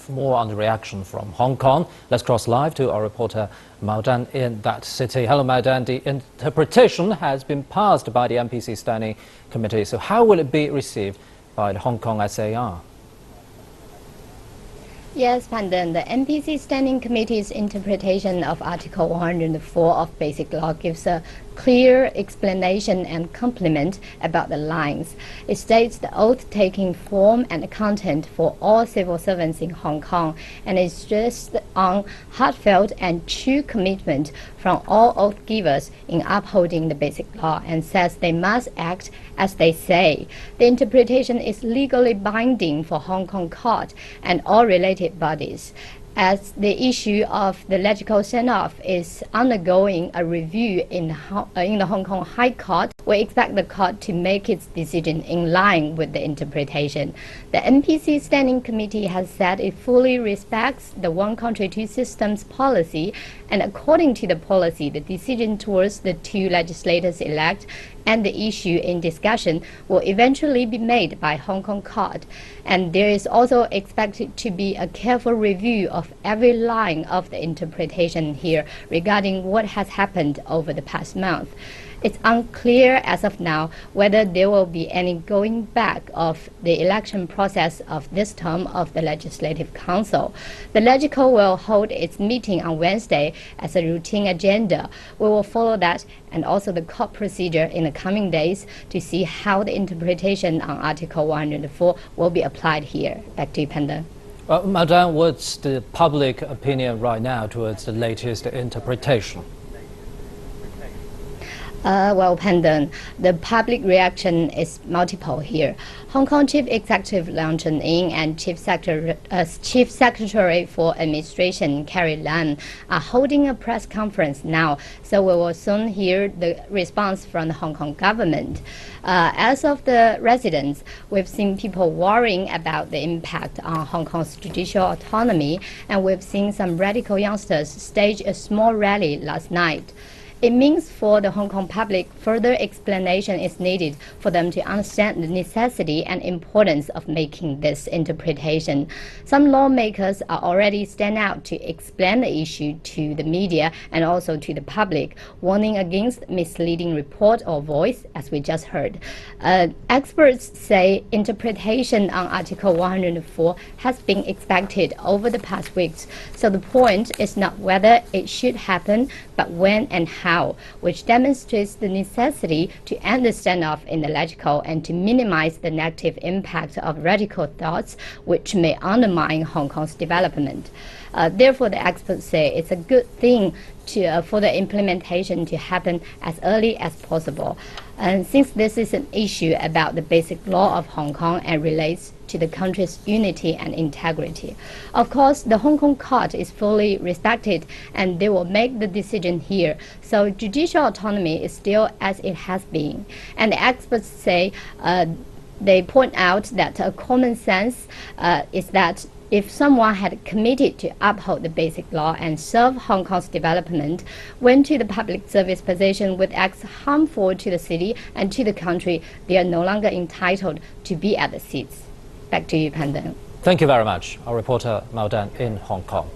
For more on the reaction from Hong Kong, let's cross live to our reporter Mao Dan in that city. Hello, Mao Dan. The interpretation has been passed by the NPC Standing Committee. So how will it be received by the Hong Kong SAR? Yes, Pandan, the NPC Standing Committee's interpretation of Article 104 of Basic Law gives a clear explanation and complement about the lines. It states the oath-taking form and content for all civil servants in Hong Kong, and it stressed on heartfelt and true commitment from all oath givers in upholding the Basic Law, and says they must act as they say. The interpretation is legally binding for Hong Kong Court and all related bodies. As the issue of the legical send-off is undergoing a review in the Hong Kong High Court, we expect the court to make its decision in line with the interpretation. The NPC Standing Committee has said it fully respects the one country, two systems policy, and according to the policy, the decision towards the two legislators elect and the issue in discussion will eventually be made by Hong Kong Court. And there is also expected to be a careful review of every line of the interpretation here regarding what has happened over the past month. It's unclear as of now whether there will be any going back of the election process of this term of the Legislative Council. The Legico will hold its meeting on Wednesday as a routine agenda. We will follow that and also the court procedure in the coming days to see how the interpretation on Article 104 will be applied here. Back to you, Panda. Mao Dan, what's the public opinion right now towards the latest interpretation? Well, Pandan, the public reaction is multiple here. Hong Kong Chief Executive Leung Chun-ying and Chief Secretary for Administration Carrie Lam are holding a press conference now, so we will soon hear the response from the Hong Kong government. As of the residents, we've seen people worrying about the impact on Hong Kong's judicial autonomy, and we've seen some radical youngsters stage a small rally last night. It means for the Hong Kong public, further explanation is needed for them to understand the necessity and importance of making this interpretation. Some lawmakers are already standing out to explain the issue to the media and also to the public, warning against misleading report or voice, as we just heard. Experts say interpretation on Article 104 has been expected over the past weeks, so the point is not whether it should happen, but when and how, which demonstrates the necessity to end the standoff in the legical and to minimize the negative impact of radical thoughts which may undermine Hong Kong's development. Therefore, the experts say it's a good thing for the implementation to happen as early as possible. And since this is an issue about the basic law of Hong Kong and relates to the country's unity and integrity. Of course, the Hong Kong court is fully respected and they will make the decision here. So judicial autonomy is still as it has been. And the experts say, they point out that a common sense is that if someone had committed to uphold the basic law and serve Hong Kong's development, went to the public service position with acts harmful to the city and to the country, they are no longer entitled to be at the seats. Back to you, Pandan. Thank you very much. Our reporter Mao Dan in Hong Kong.